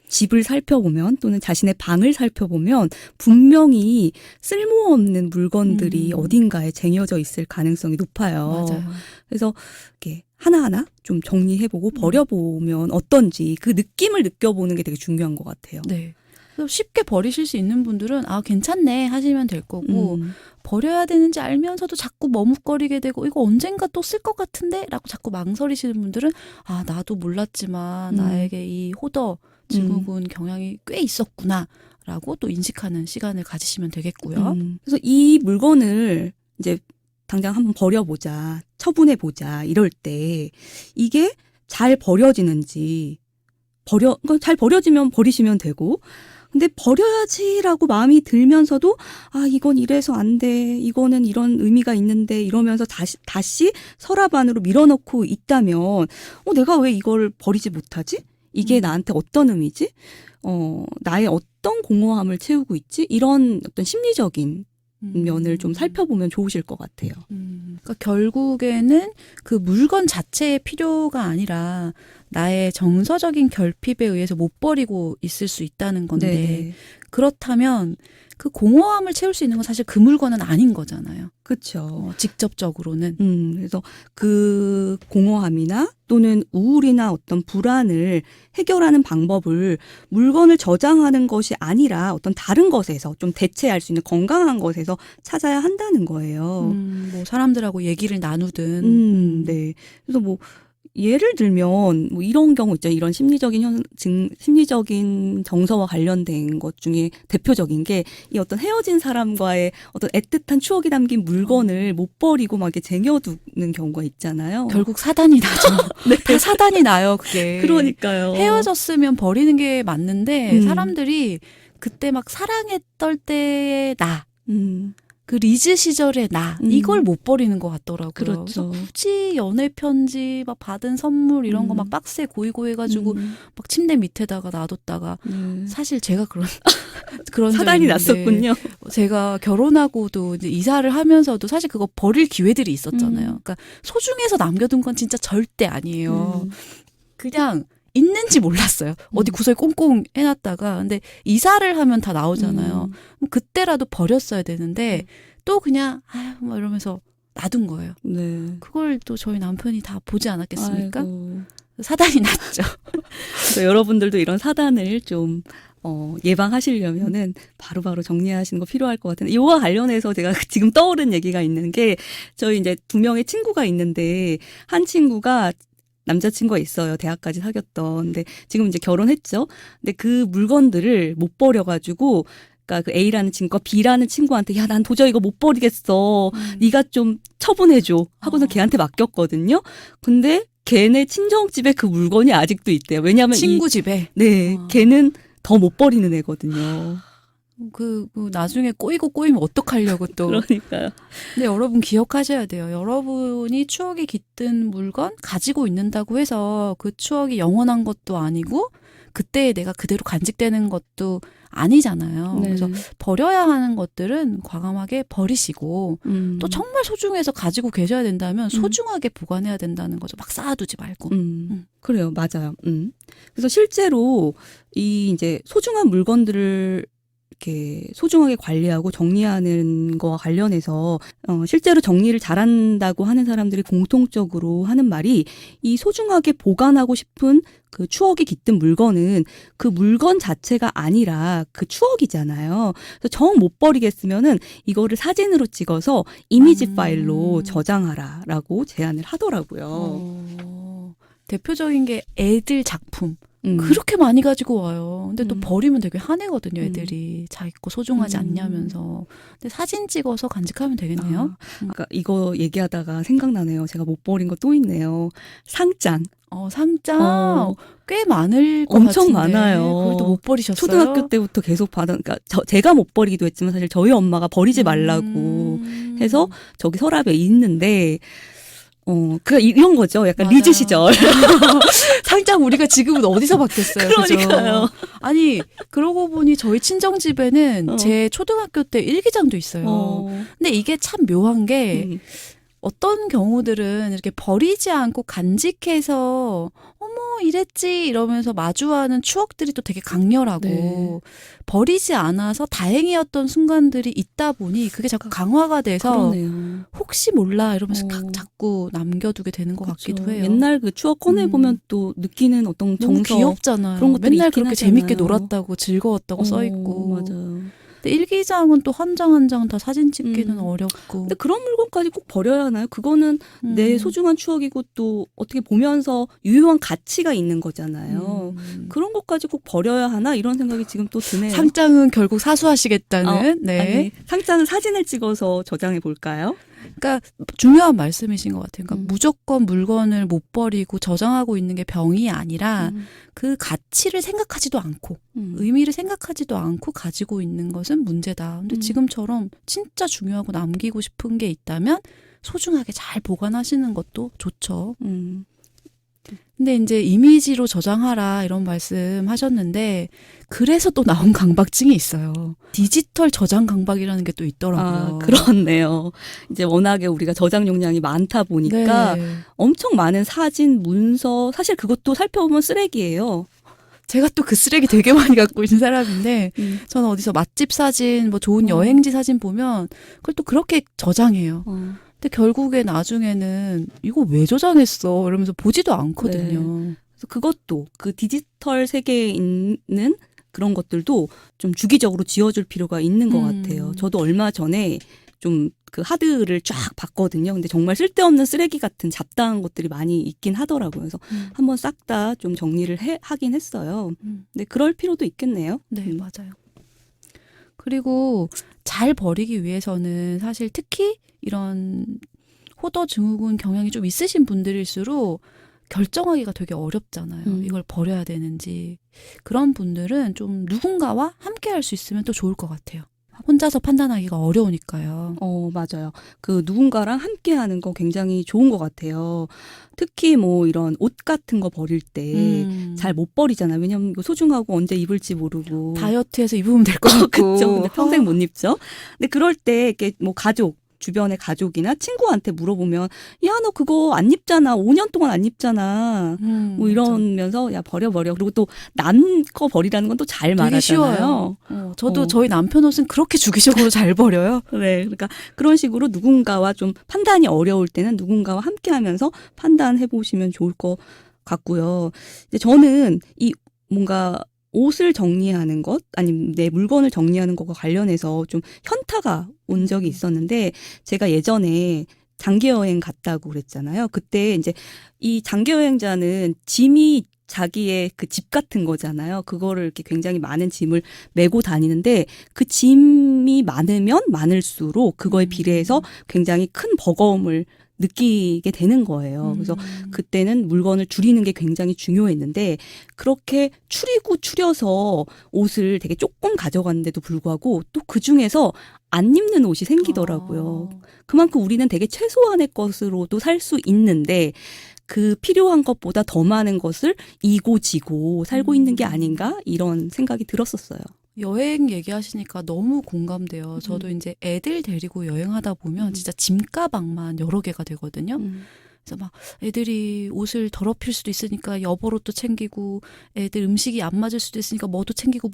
S1: 집을 살펴보면 또는 자신의 방을 살펴보면 분명히 쓸모없는 물건들이 어딘가에 쟁여져 있을 가능성이 높아요.
S2: 맞아요.
S1: 그래서 이렇게 하나하나 좀 정리해보고 버려보면 어떤지 그 느낌을 느껴보는 게 되게 중요한 것 같아요.
S2: 네. 그래서 쉽게 버리실 수 있는 분들은 아 괜찮네 하시면 될 거고 버려야 되는지 알면서도 자꾸 머뭇거리게 되고 이거 언젠가 또 쓸 것 같은데 라고 자꾸 망설이시는 분들은 아 나도 몰랐지만 나에게 이 호더 증후군 경향이 꽤 있었구나 라고 또 인식하는 시간을 가지시면 되겠고요.
S1: 그래서 이 물건을 이제 당장 한번 버려보자, 처분해보자 이럴 때 이게 잘 버려지는지 그러니까 잘 버려지면 버리시면 되고 근데 버려야지라고 마음이 들면서도 아 이건 이래서 안 돼, 이거는 이런 의미가 있는데 이러면서 다시 서랍 안으로 밀어넣고 있다면 내가 왜 이걸 버리지 못하지? 이게 나한테 어떤 의미지? 나의 어떤 공허함을 채우고 있지? 이런 어떤 심리적인 면을 좀 살펴보면 좋으실 것 같아요.
S2: 그러니까 결국에는 그 물건 자체의 필요가 아니라 나의 정서적인 결핍에 의해서 못 버리고 있을 수 있다는 건데
S1: 네네.
S2: 그렇다면 그 공허함을 채울 수 있는 건 사실 그 물건은 아닌 거잖아요.
S1: 그렇죠.
S2: 직접적으로는.
S1: 그래서 그 공허함이나 또는 우울이나 어떤 불안을 해결하는 방법을 물건을 저장하는 것이 아니라 어떤 다른 것에서 좀 대체할 수 있는 건강한 것에서 찾아야 한다는 거예요.
S2: 뭐 사람들하고 얘기를 나누든.
S1: 네. 그래서 뭐 예를 들면 뭐 이런 경우 있죠. 이런 심리적인 정서와 관련된 것 중에 대표적인 게 이 어떤 헤어진 사람과의 어떤 애틋한 추억이 담긴 물건을 못 버리고 막 이렇게 쟁여두는 경우가 있잖아요.
S2: 결국 사단이 나죠.
S1: 네.
S2: 다 사단이 나요, 그게.
S1: 그러니까요.
S2: 헤어졌으면 버리는 게 맞는데 사람들이 그때 막 사랑했던 때의 나. 그 리즈 시절의 나 이걸 못 버리는 것 같더라고요.
S1: 그렇죠.
S2: 그래서 굳이 연애 편지 막 받은 선물 이런 거 막 박스에 고이고이 해가지고 막 침대 밑에다가 놔뒀다가 사실 제가 그런
S1: 사단이
S2: 적이 있는데
S1: 났었군요.
S2: 제가 결혼하고도 이제 이사를 하면서도 사실 그거 버릴 기회들이 있었잖아요. 그러니까 소중해서 남겨둔 건 진짜 절대 아니에요. 그냥 있는지 몰랐어요. 어디 구석에 꽁꽁 해놨다가. 근데 이사를 하면 다 나오잖아요. 그럼 그때라도 버렸어야 되는데 또 그냥 아유 뭐 이러면서 놔둔 거예요.
S1: 네.
S2: 그걸 또 저희 남편이 다 보지 않았겠습니까?
S1: 아이고.
S2: 사단이 났죠.
S1: 그래서 여러분들도 이런 사단을 좀 예방하시려면은 바로바로 정리하시는 거 필요할 것 같은데 이거와 관련해서 제가 지금 떠오른 얘기가 있는 게 저희 이제 2명의 친구가 있는데 한 친구가 남자친구가 있어요. 대학까지 사귀었던. 근데 지금 이제 결혼했죠. 근데 그 물건들을 못 버려가지고 그러니까 그 A라는 친구가 B라는 친구한테 야, 난 도저히 이거 못 버리겠어. 네가 좀 처분해줘. 하고서 걔한테 맡겼거든요. 근데 걔네 친정집에 그 물건이 아직도 있대요. 왜냐하면
S2: 친구 집에.
S1: 네, 걔는 더 못 버리는 애거든요.
S2: 그 나중에 꼬이면 어떡하려고 또.
S1: 그러니까요.
S2: 근데 여러분 기억하셔야 돼요. 여러분이 추억이 깃든 물건 가지고 있는다고 해서 그 추억이 영원한 것도 아니고 그때의 내가 그대로 간직되는 것도 아니잖아요.
S1: 네.
S2: 그래서 버려야 하는 것들은 과감하게 버리시고 또 정말 소중해서 가지고 계셔야 된다면 소중하게 보관해야 된다는 거죠. 막 쌓아두지 말고.
S1: 그래요. 맞아요. 그래서 실제로 이 이제 소중한 물건들을 이렇게 소중하게 관리하고 정리하는 거와 관련해서 실제로 정리를 잘한다고 하는 사람들이 공통적으로 하는 말이 이 소중하게 보관하고 싶은 그 추억이 깃든 물건은 그 물건 자체가 아니라 그 추억이잖아요. 그래서 정 못 버리겠으면은 이거를 사진으로 찍어서 이미지 파일로 저장하라라고 제안을 하더라고요.
S2: 대표적인 게 애들 작품. 그렇게 많이 가지고 와요. 근데 또 버리면 되게 화내거든요, 애들이. 자기 거 소중하지 않냐면서. 근데 사진 찍어서 간직하면 되겠네요.
S1: 아까 이거 얘기하다가 생각나네요. 제가 못 버린 거 또 있네요. 상장.
S2: 상장. 꽤 많을 것
S1: 엄청
S2: 같은데.
S1: 많아요.
S2: 그것도 못 버리셨어요?
S1: 초등학교 때부터 계속 그러니까 제가 못 버리기도 했지만 사실 저희 엄마가 버리지 말라고 해서 저기 서랍에 있는데 이런 거죠. 약간
S2: 맞아요.
S1: 리즈 시절.
S2: 살짝 우리가 지금은 어디서 바뀌었어요.
S1: 그러니까요.
S2: 그죠? 아니 그러고 보니 저희 친정 집에는 제 초등학교 때 일기장도 있어요. 근데 이게 참 묘한 게 어떤 경우들은 이렇게 버리지 않고 간직해서 어머 이랬지 이러면서 마주하는 추억들이 또 되게 강렬하고
S1: 네.
S2: 버리지 않아서 다행이었던 순간들이 있다 보니 그게 자꾸 강화가 돼서
S1: 그러네요.
S2: 혹시 몰라 이러면서
S1: 어.
S2: 자꾸 남겨두게 되는 것 같기도 해요.
S1: 옛날 그 추억 꺼내보면 또 느끼는 어떤
S2: 너무
S1: 정서.
S2: 귀엽잖아요.
S1: 그런 것들이
S2: 맨날
S1: 있긴
S2: 그렇게
S1: 하잖아요.
S2: 재밌게 놀았다고 즐거웠다고 써있고.
S1: 맞아요.
S2: 근데 일기장은 또 한 장 한 장 다 사진 찍기는 어렵고.
S1: 근데 그런 물건까지 꼭 버려야 하나요? 그거는 내 소중한 추억이고 또 어떻게 보면서 유효한 가치가 있는 거잖아요. 그런 것까지 꼭 버려야 하나? 이런 생각이 지금 또 드네요.
S2: 상장은 결국 사수하시겠다는. 네.
S1: 아니, 상장은 사진을 찍어서 저장해 볼까요?
S2: 그러니까 중요한 말씀이신 것 같아요. 그러니까 무조건 물건을 못 버리고 저장하고 있는 게 병이 아니라 그 가치를 생각하지도 않고 의미를 생각하지도 않고 가지고 있는 것은 문제다. 근데 지금처럼 진짜 중요하고 남기고 싶은 게 있다면 소중하게 잘 보관하시는 것도 좋죠. 근데 이제 이미지로 저장하라 이런 말씀 하셨는데 그래서 또 나온 강박증이 있어요. 디지털 저장 강박이라는 게 또 있더라고요.
S1: 그렇네요. 이제 워낙에 우리가 저장 용량이 많다 보니까
S2: 네.
S1: 엄청 많은 사진, 문서, 사실 그것도 살펴보면 쓰레기예요.
S2: 제가 또 그 쓰레기 되게 많이 갖고 있는 사람인데 저는 어디서 맛집 사진, 뭐 좋은 여행지 사진 보면 그걸 또 그렇게 저장해요. 근데 결국에 나중에는 이거 왜 저장했어? 이러면서 보지도 않거든요.
S1: 네. 그래서 그것도 그 디지털 세계에 있는 그런 것들도 좀 주기적으로 지워줄 필요가 있는 것 같아요. 저도 얼마 전에 좀 그 하드를 쫙 봤거든요. 근데 정말 쓸데없는 쓰레기 같은 잡다한 것들이 많이 있긴 하더라고요. 그래서 한번 싹 다 좀 정리를 하긴 했어요. 근데 그럴 필요도 있겠네요.
S2: 네, 맞아요. 그리고 잘 버리기 위해서는 사실 특히 이런 호더 증후군 경향이 좀 있으신 분들일수록 결정하기가 되게 어렵잖아요. 이걸 버려야 되는지. 그런 분들은 좀 누군가와 함께 할 수 있으면 또 좋을 것 같아요. 혼자서 판단하기가 어려우니까요.
S1: 맞아요. 그 누군가랑 함께 하는 거 굉장히 좋은 것 같아요. 특히 뭐 이런 옷 같은 거 버릴 때 잘 못 버리잖아요. 왜냐면 이거 소중하고 언제 입을지 모르고.
S2: 다이어트해서 입으면 될 것 같고.
S1: 그렇죠. 근데 평생 못 입죠. 근데 그럴 때 이렇게 뭐 주변의 가족이나 친구한테 물어보면 야, 너 그거 안 입잖아. 5년 동안 안 입잖아. 뭐 이러면서 야, 버려. 그리고 또 남 거 버리라는 건 또 잘 말하잖아요.
S2: 쉬워요. 저도 저희 남편 옷은 그렇게 주기적으로 잘 버려요.
S1: 네. 그러니까 그런 식으로 누군가와 좀 판단이 어려울 때는 누군가와 함께 하면서 판단해 보시면 좋을 것 같고요. 이제 저는 이 뭔가 옷을 정리하는 것 아니면 내 물건을 정리하는 것과 관련해서 좀 현타가 온 적이 있었는데 제가 예전에 장기 여행 갔다고 그랬잖아요. 그때 이제 이 장기 여행자는 짐이 자기의 그 집 같은 거잖아요. 그거를 이렇게 굉장히 많은 짐을 메고 다니는데 그 짐이 많으면 많을수록 그거에 비례해서 굉장히 큰 버거움을 느끼게 되는 거예요. 그래서 그때는 물건을 줄이는 게 굉장히 중요했는데 그렇게 추려서 옷을 되게 조금 가져갔는데도 불구하고 또 그중에서 안 입는 옷이 생기더라고요. 그만큼 우리는 되게 최소한의 것으로도 살 수 있는데 그 필요한 것보다 더 많은 것을 이고 지고 살고 있는 게 아닌가 이런 생각이 들었었어요.
S2: 여행 얘기하시니까 너무 공감돼요. 저도 이제 애들 데리고 여행하다 보면 진짜 짐가방만 여러 개가 되거든요. 그래서 막 애들이 옷을 더럽힐 수도 있으니까 여벌옷도 챙기고 애들 음식이 안 맞을 수도 있으니까 뭐도 챙기고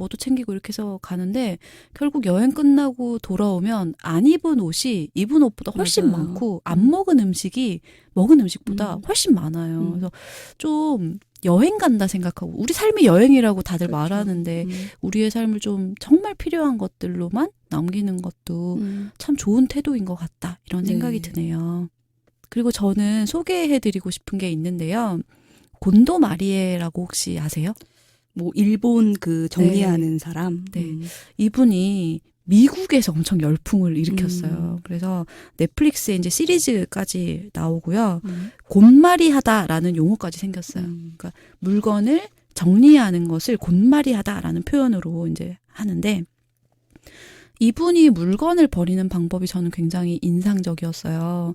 S2: 이렇게 해서 가는데 결국 여행 끝나고 돌아오면 안 입은 옷이 입은 옷보다 훨씬
S1: 맞아요.
S2: 많고 안 먹은 음식이 먹은 음식보다 훨씬 많아요. 그래서 좀 여행 간다 생각하고 우리 삶이 여행이라고 다들
S1: 그렇죠.
S2: 말하는데 우리의 삶을 좀 정말 필요한 것들로만 남기는 것도 참 좋은 태도인 것 같다 이런 생각이 드네요. 그리고 저는 소개해드리고 싶은 게 있는데요. 곤도 마리에라고 혹시 아세요?
S1: 뭐 일본 그 정리하는 사람.
S2: 네. 이분이 미국에서 엄청 열풍을 일으켰어요. 그래서 넷플릭스에 이제 시리즈까지 나오고요. 곤마리하다라는 용어까지 생겼어요. 그러니까 물건을 정리하는 것을 곤마리하다라는 표현으로 이제 하는데 이분이 물건을 버리는 방법이 저는 굉장히 인상적이었어요.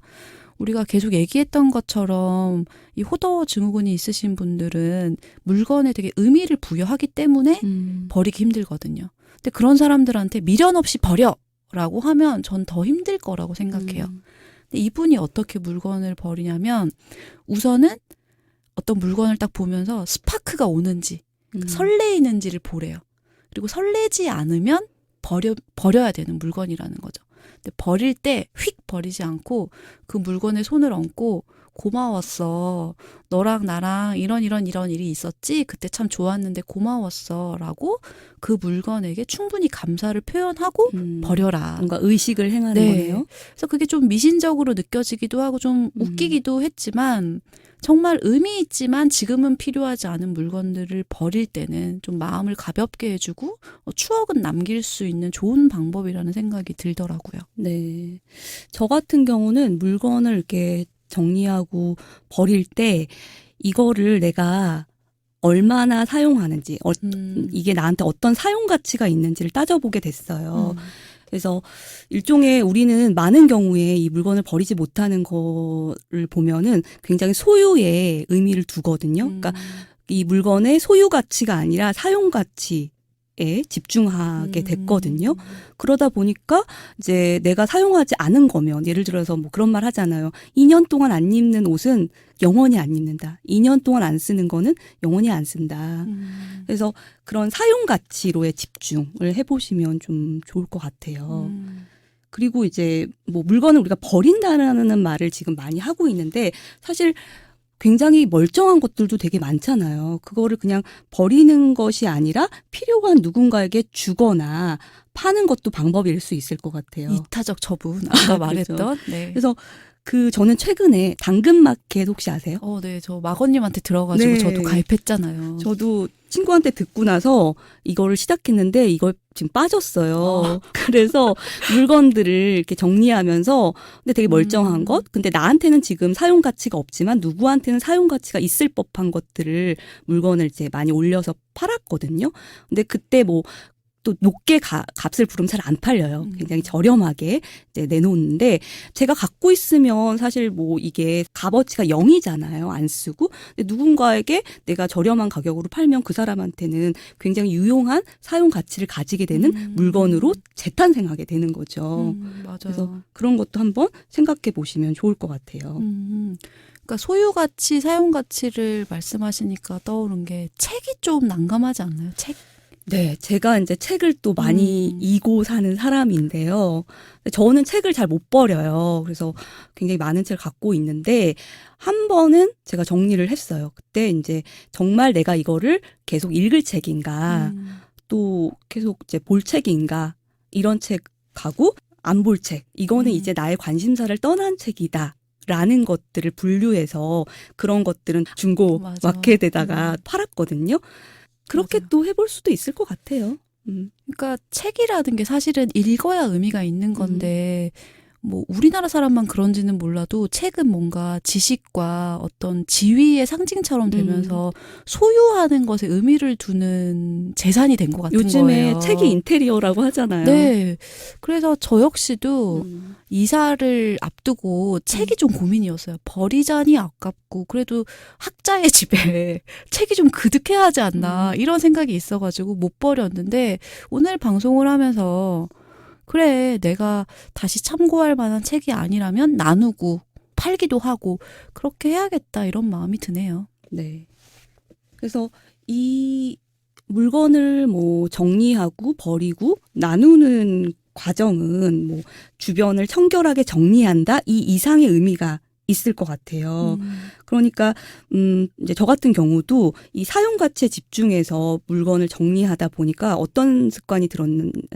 S2: 우리가 계속 얘기했던 것처럼 이 호더 증후군이 있으신 분들은 물건에 되게 의미를 부여하기 때문에 버리기 힘들거든요. 근데 그런 사람들한테 미련 없이 버려라고 하면 전 더 힘들 거라고 생각해요. 근데 이분이 어떻게 물건을 버리냐면 우선은 어떤 물건을 딱 보면서 스파크가 오는지 설레이는지를 보래요. 그리고 설레지 않으면 버려야 되는 물건이라는 거죠. 근데 버릴 때 휙 버리지 않고 그 물건에 손을 얹고 고마웠어. 너랑 나랑 이런 일이 있었지. 그때 참 좋았는데 고마웠어. 라고 그 물건에게 충분히 감사를 표현하고 버려라.
S1: 뭔가 의식을 행하는
S2: 네.
S1: 거네요.
S2: 그래서 그게 좀 미신적으로 느껴지기도 하고 좀 웃기기도 했지만 정말 의미 있지만 지금은 필요하지 않은 물건들을 버릴 때는 좀 마음을 가볍게 해주고 추억은 남길 수 있는 좋은 방법이라는 생각이 들더라고요.
S1: 네. 저 같은 경우는 물건을 이렇게 정리하고 버릴 때 이거를 내가 얼마나 사용하는지, 이게 나한테 어떤 사용 가치가 있는지를 따져보게 됐어요. 그래서 일종의 우리는 많은 경우에 이 물건을 버리지 못하는 거를 보면은 굉장히 소유에 의미를 두거든요. 그러니까 이 물건의 소유 가치가 아니라 사용 가치에 집중하게 됐거든요. 그러다 보니까 이제 내가 사용하지 않은 거면 예를 들어서 뭐 그런 말 하잖아요. 2년 동안 안 입는 옷은 영원히 안 입는다. 2년 동안 안 쓰는 거는 영원히 안 쓴다. 그래서 그런 사용 가치로의 집중을 해보시면 좀 좋을 것 같아요. 그리고 이제 뭐 물건을 우리가 버린다라는 말을 지금 많이 하고 있는데 사실 굉장히 멀쩡한 것들도 되게 많잖아요. 그거를 그냥 버리는 것이 아니라 필요한 누군가에게 주거나 파는 것도 방법일 수 있을 것 같아요.
S2: 이타적 처분 아까 말했던.
S1: 그렇죠.
S2: 네.
S1: 그래서 저는 최근에 당근마켓 혹시 아세요?
S2: 네, 저 마건님한테 들어가지고
S1: 네.
S2: 저도 가입했잖아요.
S1: 저도 친구한테 듣고 나서 이거를 시작했는데 이걸 지금 빠졌어요. 그래서 물건들을 이렇게 정리하면서 근데 되게 멀쩡한 것, 근데 나한테는 지금 사용 가치가 없지만 누구한테는 사용 가치가 있을 법한 것들을 물건을 이제 많이 올려서 팔았거든요. 근데 그때 뭐 또 높게 값을 부르면 잘 안 팔려요. 굉장히 저렴하게 이제 내놓는데 제가 갖고 있으면 사실 뭐 이게 값어치가 0이잖아요. 안 쓰고. 근데 누군가에게 내가 저렴한 가격으로 팔면 그 사람한테는 굉장히 유용한 사용 가치를 가지게 되는 물건으로 재탄생하게 되는 거죠.
S2: 맞아요.
S1: 그래서 그런 것도 한번 생각해 보시면 좋을 것 같아요.
S2: 그러니까 소유 가치, 사용 가치를 말씀하시니까 떠오른 게 책이 좀 난감하지 않나요? 책?
S1: 네, 제가 이제 책을 또 많이 이고 사는 사람인데요. 저는 책을 잘 못 버려요. 그래서 굉장히 많은 책을 갖고 있는데 한 번은 제가 정리를 했어요. 그때 이제 정말 내가 이거를 계속 읽을 책인가, 또 계속 이제 볼 책인가 이런 책하고 안 볼 책. 이거는 이제 나의 관심사를 떠난 책이다. 라는 것들을 분류해서 그런 것들은 중고
S2: 맞아.
S1: 마켓에다가 팔았거든요. 그렇게
S2: 맞아요.
S1: 또 해볼 수도 있을 것 같아요.
S2: 그러니까 책이라는 게 사실은 읽어야 의미가 있는 건데 뭐 우리나라 사람만 그런지는 몰라도 책은 뭔가 지식과 어떤 지위의 상징처럼 되면서 소유하는 것에 의미를 두는 재산이 된 것 같은
S1: 요즘에
S2: 거예요.
S1: 책이 인테리어라고 하잖아요.
S2: 네. 그래서 저 역시도 이사를 앞두고 책이 좀 고민이었어요. 버리자니 아깝고 그래도 학자의 집에 책이 좀 그득해야 하지 않나 이런 생각이 있어가지고 못 버렸는데 오늘 방송을 하면서 그래 내가 다시 참고할 만한 책이 아니라면 나누고 팔기도 하고 그렇게 해야겠다 이런 마음이 드네요.
S1: 네. 그래서 이 물건을 뭐 정리하고 버리고 나누는 과정은 뭐 주변을 청결하게 정리한다 이 이상의 의미가 있을 것 같아요. 그러니까 이제 저 같은 경우도 이 사용 가치에 집중해서 물건을 정리하다 보니까 어떤 습관이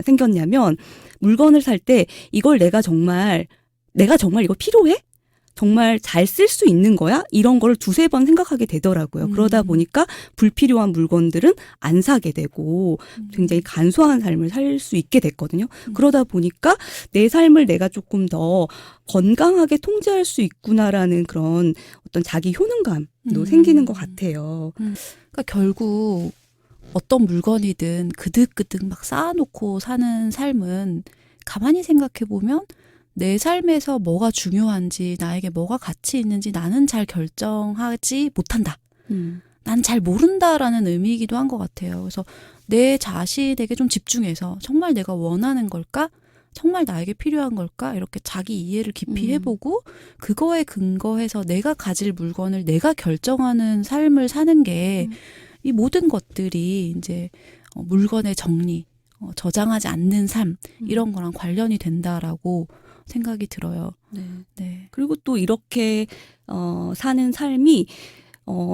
S1: 생겼냐면 물건을 살 때 이걸 내가 정말 이거 필요해? 정말 잘 쓸 수 있는 거야? 이런 거를 두세 번 생각하게 되더라고요. 그러다 보니까 불필요한 물건들은 안 사게 되고 굉장히 간소한 삶을 살 수 있게 됐거든요. 그러다 보니까 내 삶을 내가 조금 더 건강하게 통제할 수 있구나라는 그런 어떤 자기 효능감도 생기는 것 같아요.
S2: 그러니까 결국 어떤 물건이든 그득그득 막 쌓아놓고 사는 삶은 가만히 생각해보면 내 삶에서 뭐가 중요한지, 나에게 뭐가 가치 있는지 나는 잘 결정하지 못한다. 난 잘 모른다라는 의미이기도 한 것 같아요. 그래서 내 자신에게 좀 집중해서 정말 내가 원하는 걸까? 정말 나에게 필요한 걸까? 이렇게 자기 이해를 깊이 해보고 그거에 근거해서 내가 가질 물건을 내가 결정하는 삶을 사는 게 이 모든 것들이 이제 물건의 정리, 저장하지 않는 삶 이런 거랑 관련이 된다라고 생각이 들어요.
S1: 네.
S2: 네.
S1: 그리고 또 이렇게 사는 삶이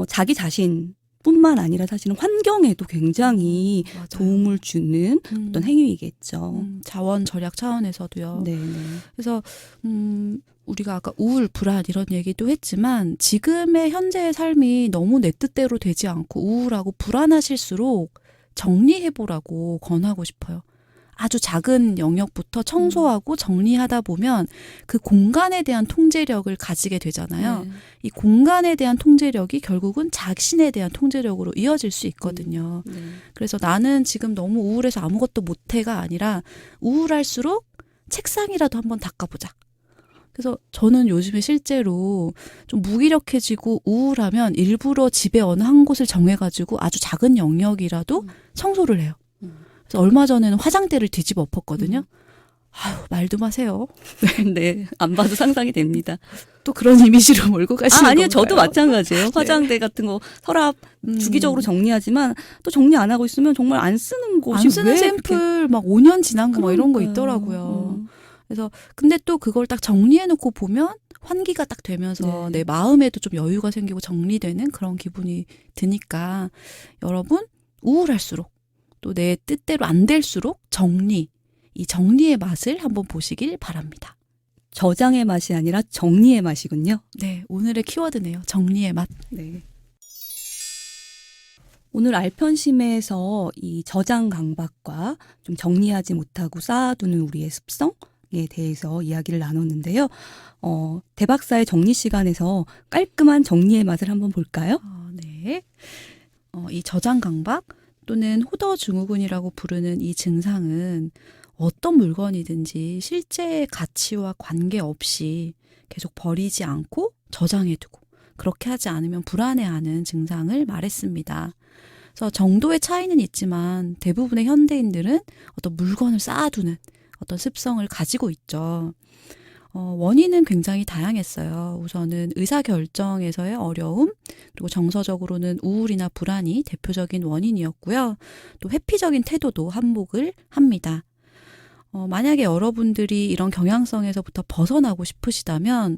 S1: 자기 자신뿐만 아니라 사실은 환경에도 굉장히
S2: 맞아요.
S1: 도움을 주는 어떤 행위이겠죠.
S2: 자원 절약 차원에서도요.
S1: 네, 네.
S2: 그래서 우리가 아까 우울, 불안 이런 얘기도 했지만 지금의 현재의 삶이 너무 내 뜻대로 되지 않고 우울하고 불안하실수록 정리해보라고 권하고 싶어요. 아주 작은 영역부터 청소하고 정리하다 보면 그 공간에 대한 통제력을 가지게 되잖아요.
S1: 네.
S2: 이 공간에 대한 통제력이 결국은 자신에 대한 통제력으로 이어질 수 있거든요.
S1: 네.
S2: 그래서 나는 지금 너무 우울해서 아무것도 못해가 아니라 우울할수록 책상이라도 한번 닦아보자. 그래서 저는 요즘에 실제로 좀 무기력해지고 우울하면 일부러 집에 어느 한 곳을 정해가지고 아주 작은 영역이라도 청소를 해요. 그래서 얼마 전에는 화장대를 뒤집어 엎었거든요. 아유, 말도 마세요.
S1: 네, 안 봐도 상상이 됩니다.
S2: 또 그런 이미지로 몰고 가시는
S1: 아니요,
S2: 건가요?
S1: 저도 마찬가지예요. 화장대 같은 거 서랍 주기적으로 정리하지만 또 정리 안 하고 있으면 정말 안 쓰는 곳이
S2: 안 쓰는
S1: 왜
S2: 샘플 막 5년 지난 거 막 이런 거
S1: 그러니까요.
S2: 있더라고요. 그래서 근데 또 그걸 딱 정리해 놓고 보면 환기가 딱 되면서
S1: 네.
S2: 내 마음에도 좀 여유가 생기고 정리되는 그런 기분이 드니까 여러분 우울할수록 또 내 뜻대로 안 될수록 이 정리의 맛을 한번 보시길 바랍니다.
S1: 저장의 맛이 아니라 정리의 맛이군요.
S2: 네, 오늘의 키워드네요. 정리의 맛.
S1: 네. 오늘 알편심에서 이 저장 강박과 좀 정리하지 못하고 쌓아두는 우리의 습성에 대해서 이야기를 나눴는데요. 대박사의 정리 시간에서 깔끔한 정리의 맛을 한번 볼까요?
S2: 네. 이 저장 강박 또는 호더 증후군이라고 부르는 이 증상은 어떤 물건이든지 실제의 가치와 관계없이 계속 버리지 않고 저장해두고 그렇게 하지 않으면 불안해하는 증상을 말했습니다. 그래서 정도의 차이는 있지만 대부분의 현대인들은 어떤 물건을 쌓아두는 어떤 습성을 가지고 있죠. 원인은 굉장히 다양했어요. 우선은 의사결정에서의 어려움, 그리고 정서적으로는 우울이나 불안이 대표적인 원인이었고요. 또 회피적인 태도도 한몫을 합니다. 만약에 여러분들이 이런 경향성에서부터 벗어나고 싶으시다면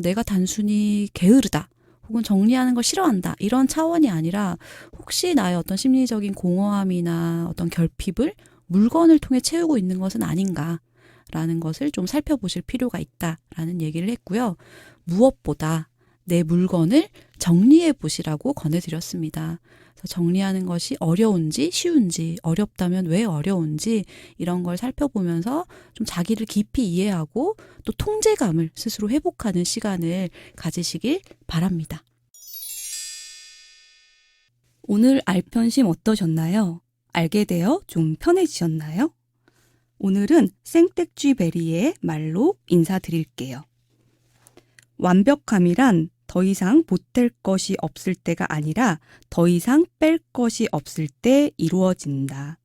S2: 내가 단순히 게으르다 혹은 정리하는 걸 싫어한다 이런 차원이 아니라 혹시 나의 어떤 심리적인 공허함이나 어떤 결핍을 물건을 통해 채우고 있는 것은 아닌가라는 것을 좀 살펴보실 필요가 있다라는 얘기를 했고요. 무엇보다 내 물건을 정리해 보시라고 권해드렸습니다. 그래서 정리하는 것이 어려운지 쉬운지 어렵다면 왜 어려운지 이런 걸 살펴보면서 좀 자기를 깊이 이해하고 또 통제감을 스스로 회복하는 시간을 가지시길 바랍니다.
S1: 오늘 알편심 어떠셨나요? 알게 되어 좀 편해지셨나요? 오늘은 생택쥐 베리의 말로 인사드릴게요. 완벽함이란 더 이상 보탤 것이 없을 때가 아니라 더 이상 뺄 것이 없을 때 이루어진다.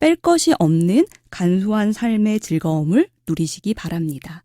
S1: 뺄 것이 없는 간소한 삶의 즐거움을 누리시기 바랍니다.